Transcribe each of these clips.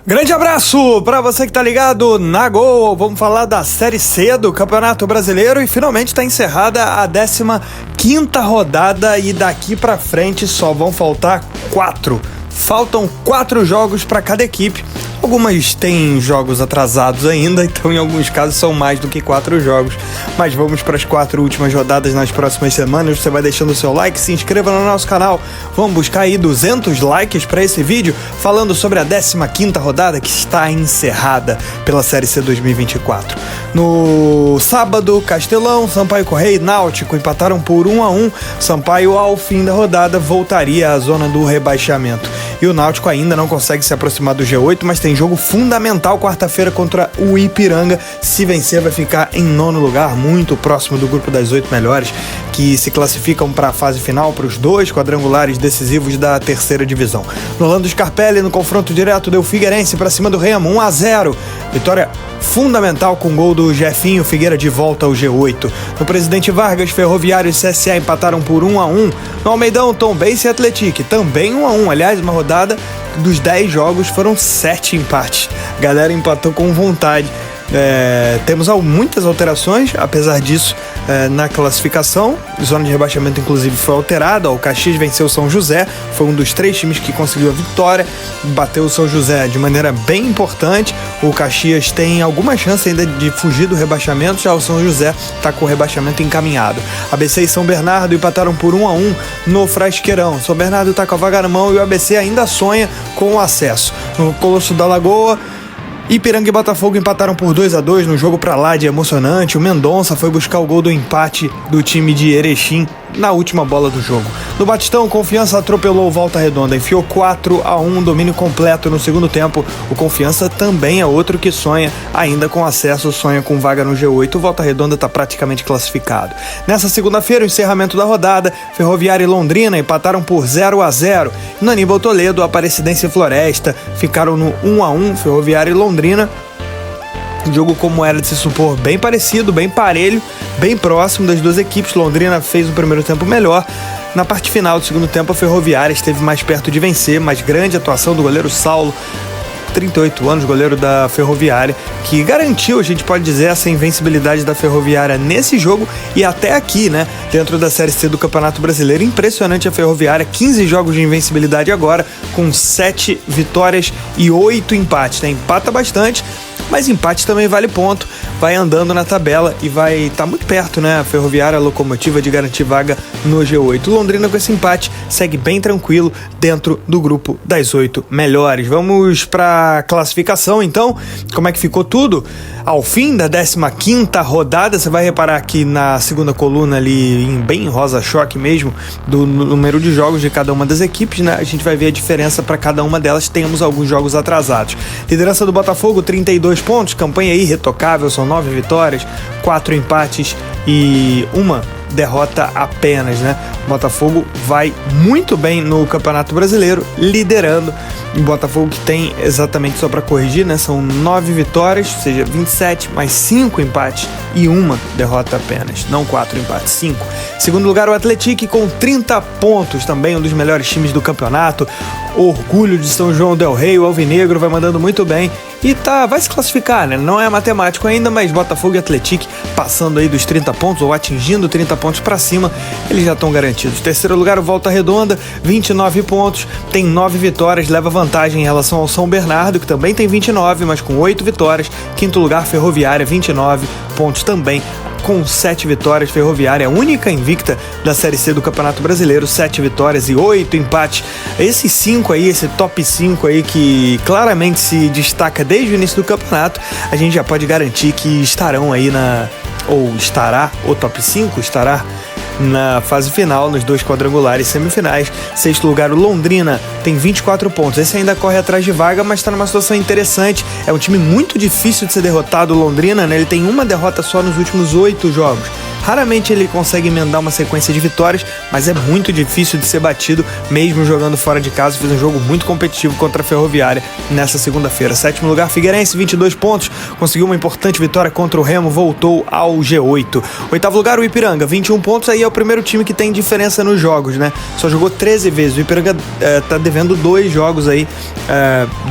Grande abraço para você que tá ligado na Gol. Vamos falar da Série C do Campeonato Brasileiro e finalmente está encerrada a 15ª rodada e daqui para frente só vão faltar 4. Faltam 4 jogos para cada equipe. Algumas têm jogos atrasados ainda, então em alguns casos são mais do que 4 jogos. Mas vamos para as 4 últimas rodadas nas próximas semanas. Você vai deixando o seu like, se inscreva no nosso canal. Vamos buscar aí 200 likes para esse vídeo, falando sobre a 15ª rodada que está encerrada pela Série C 2024. No sábado, Castelão, Sampaio Corrêa e Náutico empataram por 1-1. Sampaio, ao fim da rodada, voltaria à zona do rebaixamento. E o Náutico ainda não consegue se aproximar do G8, mas tem jogo fundamental quarta-feira contra o Ipiranga. Se vencer, vai ficar em 9º lugar, muito próximo do grupo das 8 melhores, que se classificam para a fase final, para os 2 quadrangulares decisivos da 3ª divisão. No Orlando Scarpelli, no confronto direto, deu Figueirense para cima do Remo, 1-0. Vitória fundamental com gol do Jefinho. Figueira de volta ao G8. No Presidente Vargas, Ferroviário e CSA empataram por 1-1. No Almeidão, Tombense e Atlético, também 1-1. Aliás, uma rodada dos 10 jogos foram 7 empates. A galera empatou com vontade. Temos muitas alterações, apesar disso, na classificação. Zona de rebaixamento, inclusive, foi alterada. O Caxias venceu o São José, foi um dos 3 times que conseguiu a vitória, bateu o São José de maneira bem importante. O Caxias tem alguma chance ainda de fugir do rebaixamento, já o São José está com o rebaixamento encaminhado. ABC e São Bernardo empataram por 1-1 no Frasqueirão. São Bernardo está com a vaga na mão e o ABC ainda sonha com o acesso. No Colosso da Lagoa, Ipiranga e Botafogo empataram por 2-2 no jogo pra lá de emocionante. O Mendonça foi buscar o gol do empate do time de Erechim na última bola do jogo. No Batistão, Confiança atropelou o Volta Redonda, enfiou 4-1, domínio completo no segundo tempo. O Confiança também é outro que sonha ainda com acesso, sonha com vaga no G8. O Volta Redonda está praticamente classificado. Nessa segunda-feira, o encerramento da rodada, Ferroviária e Londrina empataram por 0-0. No Aníbal Toledo, Aparecidense e Floresta ficaram no 1-1, Ferroviária e Londrina. Jogo, como era de se supor, bem parecido, bem parelho, bem próximo das duas equipes. Londrina fez o primeiro tempo melhor. Na parte final do segundo tempo, a Ferroviária esteve mais perto de vencer, mas grande atuação do goleiro Saulo, 38 anos, goleiro da Ferroviária, que garantiu, a gente pode dizer, essa invencibilidade da Ferroviária nesse jogo e até aqui, né, dentro da Série C do Campeonato Brasileiro. Impressionante a Ferroviária, 15 jogos de invencibilidade agora, com 7 vitórias e 8 empates, né? Empata bastante, mas empate também vale ponto, vai andando na tabela e vai estar muito perto, né? A Ferroviária, a locomotiva de garantir vaga no G8. O Londrina, com esse empate, segue bem tranquilo dentro do grupo das 8 melhores. Vamos para a classificação, então. Como é que ficou tudo? Ao fim da 15ª rodada, você vai reparar aqui na segunda coluna ali, bem rosa-choque mesmo, do número de jogos de cada uma das equipes, né? A gente vai ver a diferença para cada uma delas. Temos alguns jogos atrasados. Liderança do Botafogo, 32 pontos, campanha aí irretocável, são 9 vitórias, 4 empates e 1 derrota apenas, né? O Botafogo vai muito bem no Campeonato Brasileiro, liderando. O Botafogo que tem, exatamente só para corrigir, né? São 9 vitórias, ou seja, 27, mais 5 empates e 1 derrota apenas. Não 4 empates, 5. Segundo lugar, o Atlético com 30 pontos, também um dos melhores times do campeonato. Orgulho de São João del Rei, o Alvinegro vai mandando muito bem e vai se classificar, né? Não é matemático ainda, mas Botafogo e Atlético passando aí dos 30 pontos ou atingindo 30 pontos para cima, eles já estão garantidos. Terceiro lugar, o Volta Redonda, 29 pontos, tem 9 vitórias, leva vantagem em relação ao São Bernardo, que também tem 29, mas com 8 vitórias. Quinto lugar, Ferroviária, 29 pontos também, com 7 vitórias. Ferroviária é a única invicta da Série C do Campeonato Brasileiro, 7 vitórias e 8 empates. Esses 5 aí, esse top 5 aí que claramente se destaca desde o início do campeonato, a gente já pode garantir que estarão aí o top 5 estará na fase final, nos 2 quadrangulares semifinais. Sexto lugar, o Londrina, tem 24 pontos. Esse ainda corre atrás de vaga, mas está numa situação interessante. É um time muito difícil de ser derrotado, o Londrina, né? Ele tem uma derrota só nos últimos 8 jogos. Raramente ele consegue emendar uma sequência de vitórias, mas é muito difícil de ser batido, mesmo jogando fora de casa. Fez um jogo muito competitivo contra a Ferroviária nessa segunda-feira. 7º lugar, Figueirense, 22 pontos, conseguiu uma importante vitória contra o Remo, voltou ao G8. 8º lugar, o Ipiranga, 21 pontos, aí é o primeiro time que tem diferença nos jogos, né? Só jogou 13 vezes. O Ipiranga tá devendo 2 jogos aí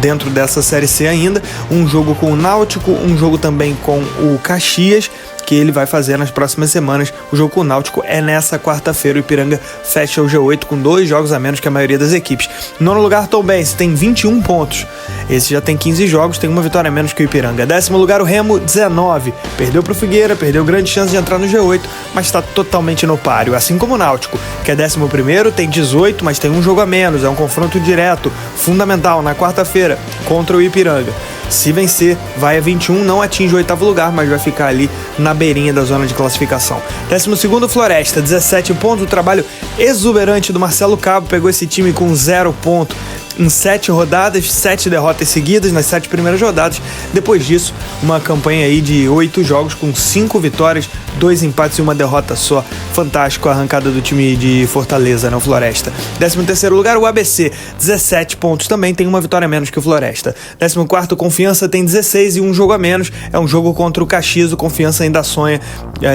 dentro dessa Série C ainda. Um jogo com o Náutico, um jogo também com o Caxias, que ele vai fazer nas próximas semanas. O jogo com o Náutico é nessa quarta-feira. O Ipiranga fecha o G8 com 2 jogos a menos que a maioria das equipes. 9º lugar, Tombense, tem 21 pontos. Esse já tem 15 jogos, tem uma vitória a menos que o Ipiranga. 10º lugar, o Remo, 19. Perdeu pro Figueira, perdeu grande chance de entrar no G8, mas está totalmente no páreo. Assim como o Náutico, que é 11º, tem 18, mas tem um jogo a menos. É um confronto direto, fundamental, na quarta-feira, contra o Ipiranga. Se vencer, vai a 21, não atinge o 8º lugar, mas vai ficar ali na beirinha da zona de classificação. 12º, Floresta, 17 pontos. O trabalho exuberante do Marcelo Cabo pegou esse time com 0 ponto em 7 rodadas, 7 derrotas seguidas nas 7 primeiras rodadas. Depois disso, uma campanha aí de 8 jogos com 5 vitórias, 2 empates e 1 derrota só. Fantástico a arrancada do time de Fortaleza, no Floresta. 13º lugar, o ABC, 17 pontos, também tem uma vitória a menos que o Floresta. 14º, Confiança, tem 16 e um jogo a menos. É um jogo contra o Caxias, o Confiança ainda sonha.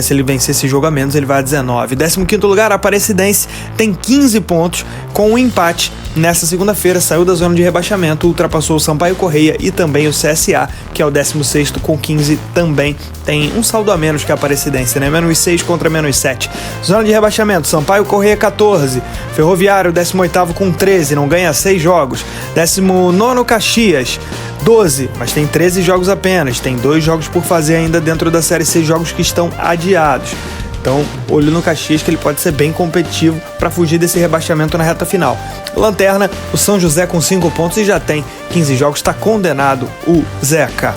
Se ele vencer esse jogo a menos, ele vai a 19. 15º lugar, Aparecidense, tem 15 pontos, com um empate nessa segunda-feira. Saiu da zona de rebaixamento, ultrapassou o Sampaio Correia e também o CSA, que é o 16º com 15, também tem um saldo a menos que a Aparecidense, né? Menos 6 contra menos 7. Zona de rebaixamento, Sampaio Correia 14, Ferroviário 18º com 13, não ganha 6 jogos. 19º, Caxias, 12, mas tem 13 jogos apenas, tem 2 jogos por fazer ainda dentro da Série C, jogos que estão adiados. Então, olho no Caxias, que ele pode ser bem competitivo para fugir desse rebaixamento na reta final. Lanterna, o São José com 5 pontos e já tem 15 jogos, está condenado o Zeca.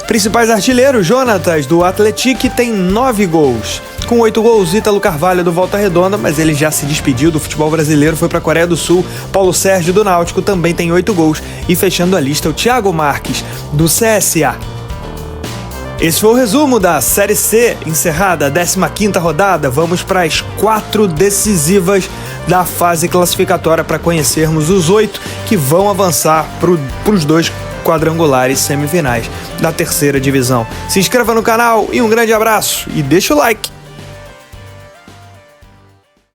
Principais artilheiros, Jonatas, do Atlético, tem 9 gols. Com 8 gols, Ítalo Carvalho, do Volta Redonda, mas ele já se despediu do futebol brasileiro, foi para a Coreia do Sul. Paulo Sérgio, do Náutico, também tem 8 gols. E fechando a lista, o Thiago Marques, do CSA. Esse foi o resumo da Série C, encerrada a 15ª rodada. Vamos para as 4 decisivas da fase classificatória para conhecermos os 8 que vão avançar para os 2 quadrangulares semifinais da 3ª divisão. Se inscreva no canal e um grande abraço e deixa o like.